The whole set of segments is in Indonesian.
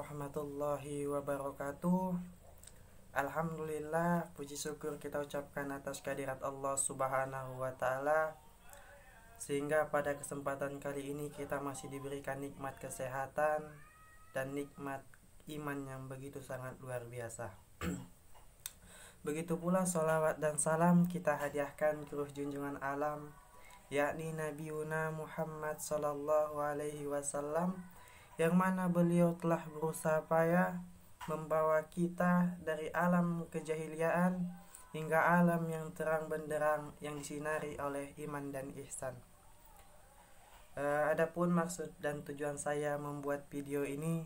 warahmatullahi wabarakatuh. Alhamdulillah, puji syukur kita ucapkan atas kehadirat Allah Subhanahu wa Ta'ala, sehingga pada kesempatan kali ini kita masih diberikan nikmat kesehatan dan nikmat iman yang begitu sangat luar biasa. Begitu pula sholawat dan salam kita hadiahkan ke ruh junjungan alam, yakni Nabi Yuna Muhammad Sallallahu Alaihi Wasallam, yang mana beliau telah berusaha payah membawa kita dari alam kejahiliaan hingga alam yang terang benderang yang disinari oleh iman dan ihsan. Adapun maksud dan tujuan saya membuat video ini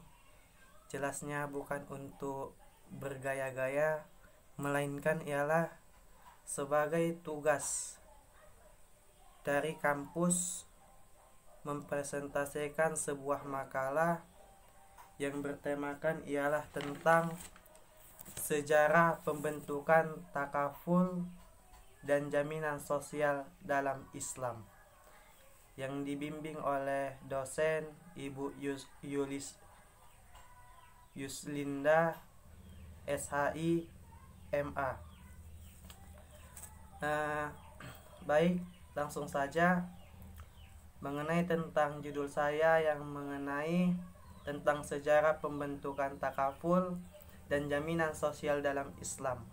jelasnya bukan untuk bergaya-gaya, melainkan ialah sebagai tugas dari kampus mempresentasikan sebuah makalah yang bertemakan ialah tentang sejarah pembentukan takaful dan jaminan sosial dalam Islam, yang dibimbing oleh dosen Ibu Yuslinda SHI MA. Baik, langsung saja mengenai tentang judul saya yang mengenai tentang sejarah pembentukan takaful dan jaminan sosial dalam Islam.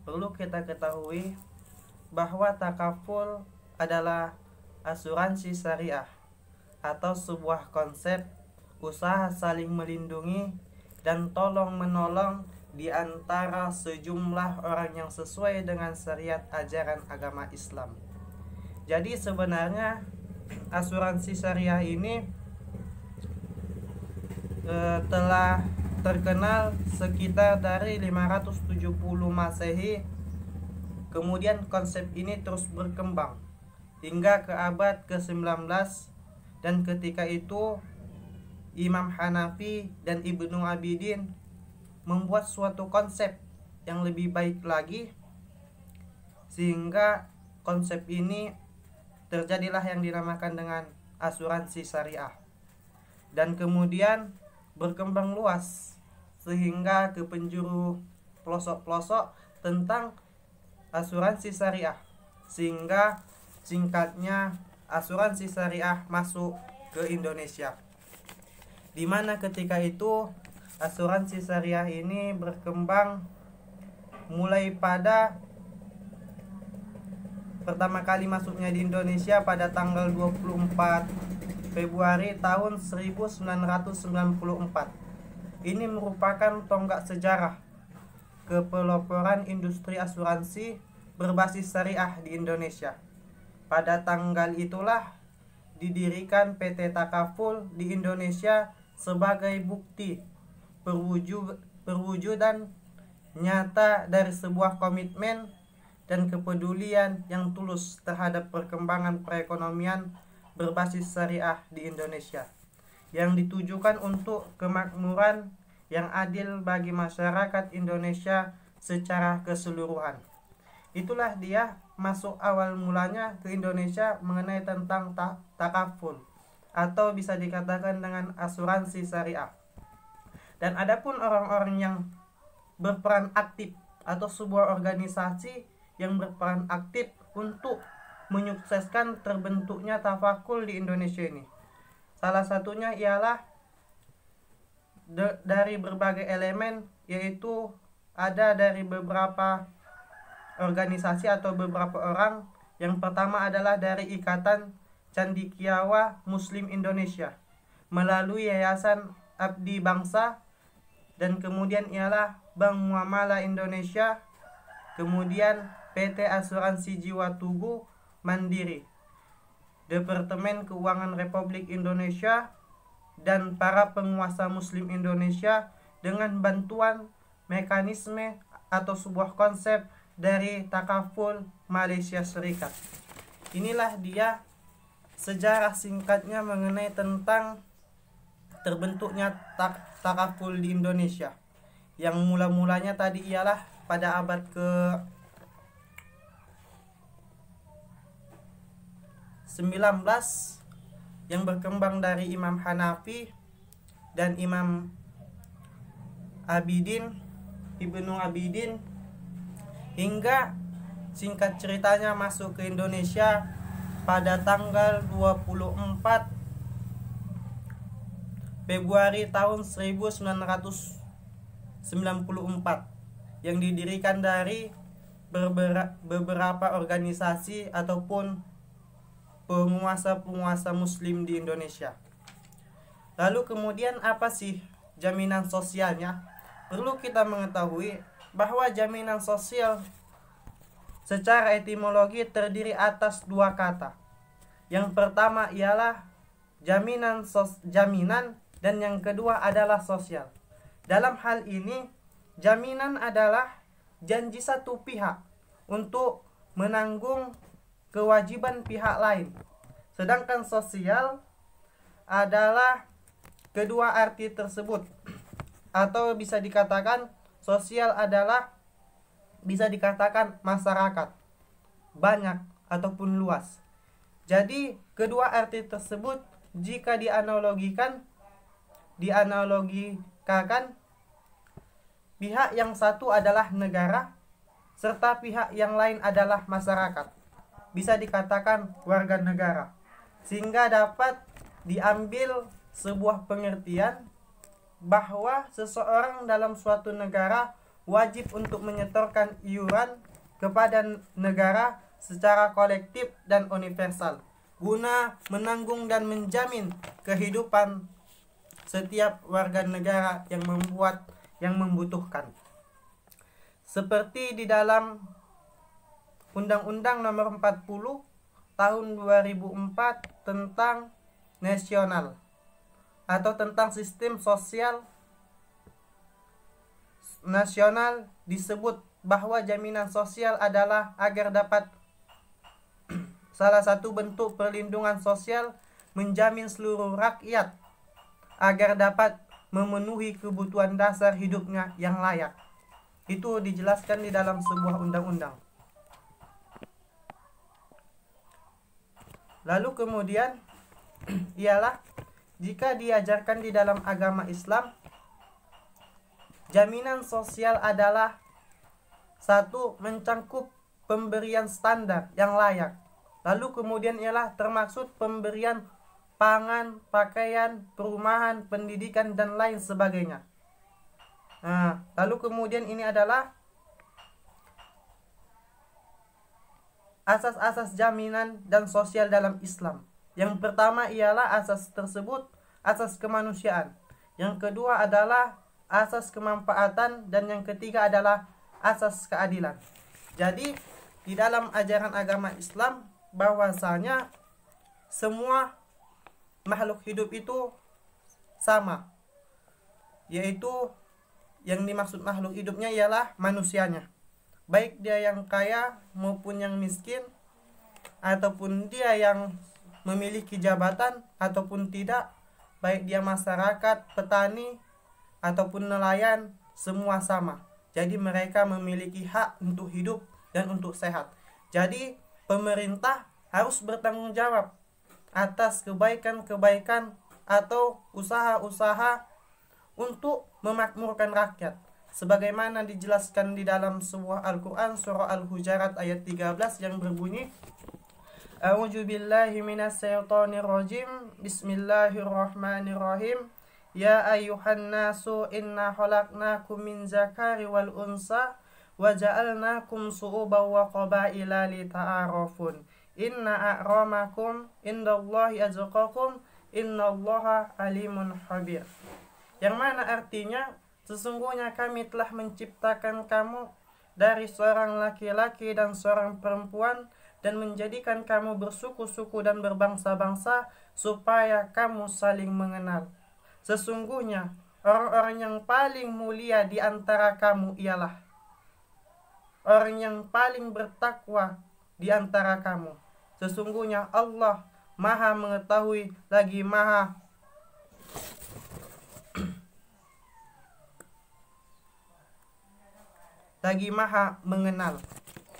Perlu kita ketahui bahwa takaful adalah asuransi syariah atau sebuah konsep usaha saling melindungi dan tolong menolong di antara sejumlah orang yang sesuai dengan syariat ajaran agama Islam. Jadi sebenarnya asuransi syariah ini telah terkenal sekitar dari 570 Masehi. Kemudian konsep ini terus berkembang hingga ke abad ke-19, dan ketika itu Imam Hanafi dan Ibnu Abidin membuat suatu konsep yang lebih baik lagi, sehingga konsep ini terjadilah yang dinamakan dengan asuransi syariah, dan kemudian berkembang luas sehingga ke penjuru pelosok-pelosok tentang asuransi syariah, sehingga singkatnya asuransi syariah masuk ke Indonesia, di mana ketika itu asuransi syariah ini berkembang mulai pada pertama kali masuknya di Indonesia pada tanggal 24 Februari tahun 1994. Ini merupakan tonggak sejarah kepeloporan industri asuransi berbasis syariah di Indonesia. Pada tanggal itulah didirikan PT Takaful di Indonesia sebagai bukti perwujudan nyata dari sebuah komitmen dan kepedulian yang tulus terhadap perkembangan perekonomian berbasis syariah di Indonesia, yang ditujukan untuk kemakmuran yang adil bagi masyarakat Indonesia secara keseluruhan. Itulah dia masuk awal mulanya ke Indonesia mengenai tentang takaful, atau bisa dikatakan dengan asuransi syariah. Dan adapun orang-orang yang berperan aktif atau sebuah organisasi yang berperan aktif untuk menyukseskan terbentuknya takaful di Indonesia ini, salah satunya ialah dari berbagai elemen, yaitu ada dari beberapa organisasi atau beberapa orang. Yang pertama adalah dari Ikatan Cendekiawa Muslim Indonesia melalui Yayasan Abdi Bangsa, dan kemudian ialah Bank Muamalah Indonesia, kemudian PT Asuransi Jiwa Tubuh Mandiri, Departemen Keuangan Republik Indonesia, dan para penguasa Muslim Indonesia dengan bantuan mekanisme atau sebuah konsep dari Takaful Malaysia Serikat. Inilah dia sejarah singkatnya mengenai tentang terbentuknya takaful di Indonesia, yang mula-mulanya tadi ialah pada abad ke-19, yang berkembang dari Imam Hanafi dan Imam Abidin, Ibnu Abidin, hingga singkat ceritanya masuk ke Indonesia pada tanggal 24 Februari tahun 1994 yang didirikan dari beberapa organisasi ataupun penguasa-penguasa muslim di Indonesia. Lalu kemudian apa sih jaminan sosialnya? Perlu kita mengetahui bahwa jaminan sosial secara etimologi terdiri atas dua kata. Yang pertama ialah jaminan dan yang kedua adalah sosial. Dalam hal ini, jaminan adalah janji satu pihak untuk menanggung kewajiban pihak lain. Sedangkan sosial adalah kedua arti tersebut. Atau bisa dikatakan sosial adalah bisa dikatakan masyarakat, banyak ataupun luas. Jadi kedua arti tersebut jika dianalogikan, pihak yang satu adalah negara serta pihak yang lain adalah masyarakat, bisa dikatakan warga negara, sehingga dapat diambil sebuah pengertian bahwa seseorang dalam suatu negara wajib untuk menyetorkan iuran kepada negara secara kolektif dan universal guna menanggung dan menjamin kehidupan setiap warga negara yang membutuhkan. Seperti di dalam Undang-Undang Nomor 40 Tahun 2004 tentang nasional atau tentang sistem sosial nasional, disebut bahwa jaminan sosial adalah agar dapat salah satu bentuk perlindungan sosial menjamin seluruh rakyat agar dapat memenuhi kebutuhan dasar hidupnya yang layak. Itu dijelaskan di dalam sebuah undang-undang. Lalu kemudian ialah jika diajarkan di dalam agama Islam, jaminan sosial adalah satu, mencangkup pemberian standar yang layak. Lalu kemudian ialah termaksud pemberian pangan, pakaian, perumahan, pendidikan, dan lain sebagainya. Nah, lalu kemudian ini adalah asas-asas jaminan dan sosial dalam Islam. Yang pertama ialah asas tersebut, asas kemanusiaan. Yang kedua adalah asas kemanfaatan, dan yang ketiga adalah asas keadilan. Jadi, di dalam ajaran agama Islam bahwasanya semua makhluk hidup itu sama, yaitu yang dimaksud makhluk hidupnya ialah manusianya, baik dia yang kaya maupun yang miskin, ataupun dia yang memiliki jabatan ataupun tidak, baik dia masyarakat, petani ataupun nelayan, semua sama. Jadi mereka memiliki hak untuk hidup dan untuk sehat. Jadi pemerintah harus bertanggung jawab atas kebaikan-kebaikan atau usaha-usaha untuk memakmurkan rakyat, sebagaimana dijelaskan di dalam sebuah Al-Quran surah Al-Hujarat ayat 13 yang berbunyi, A'udzu billahi minasyaitonir rajim. Bismillahirrahmanirrahim. Ya ayyuhan nasu inna khalaqnakum min zakari wal unsa wa ja'alnakum su'uban wa qabaila lita'arafun. Inna a'ramakum indallahi azqakum innallaha alimun khabir. Yang mana artinya, sesungguhnya kami telah menciptakan kamu dari seorang laki-laki dan seorang perempuan, dan menjadikan kamu bersuku-suku dan berbangsa-bangsa supaya kamu saling mengenal. Sesungguhnya orang-orang yang paling mulia di antara kamu ialah orang yang paling bertakwa di antara kamu. Sesungguhnya Allah Maha mengetahui lagi Maha mengenal.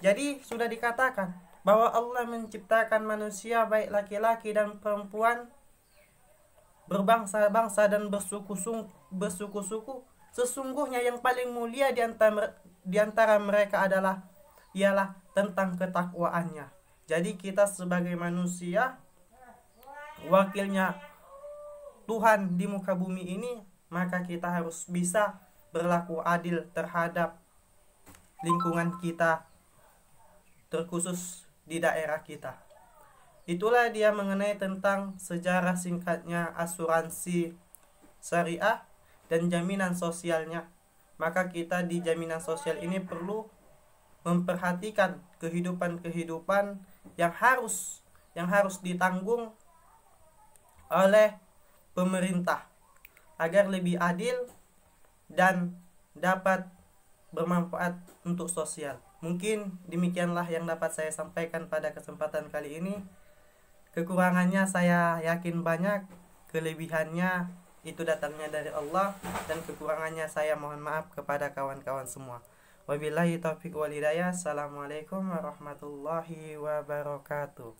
Jadi sudah dikatakan bahwa Allah menciptakan manusia baik laki-laki dan perempuan, berbangsa-bangsa dan bersuku-suku Sesungguhnya yang paling mulia di antara mereka ialah tentang ketakwaannya. Jadi kita sebagai manusia, wakilnya Tuhan di muka bumi ini, maka kita harus bisa berlaku adil terhadap lingkungan kita, terkhusus di daerah kita. Itulah dia mengenai tentang sejarah singkatnya asuransi syariah dan jaminan sosialnya. Maka kita di jaminan sosial ini perlu memperhatikan kehidupan yang harus ditanggung oleh pemerintah agar lebih adil dan dapat bermanfaat untuk sosial. Mungkin demikianlah yang dapat saya sampaikan pada kesempatan kali ini. Kekurangannya saya yakin banyak, kelebihannya itu datangnya dari Allah, dan kekurangannya saya mohon maaf kepada kawan-kawan semua. Wabillahi taufiq wal hidayah. Assalamualaikum warahmatullahi wabarakatuh.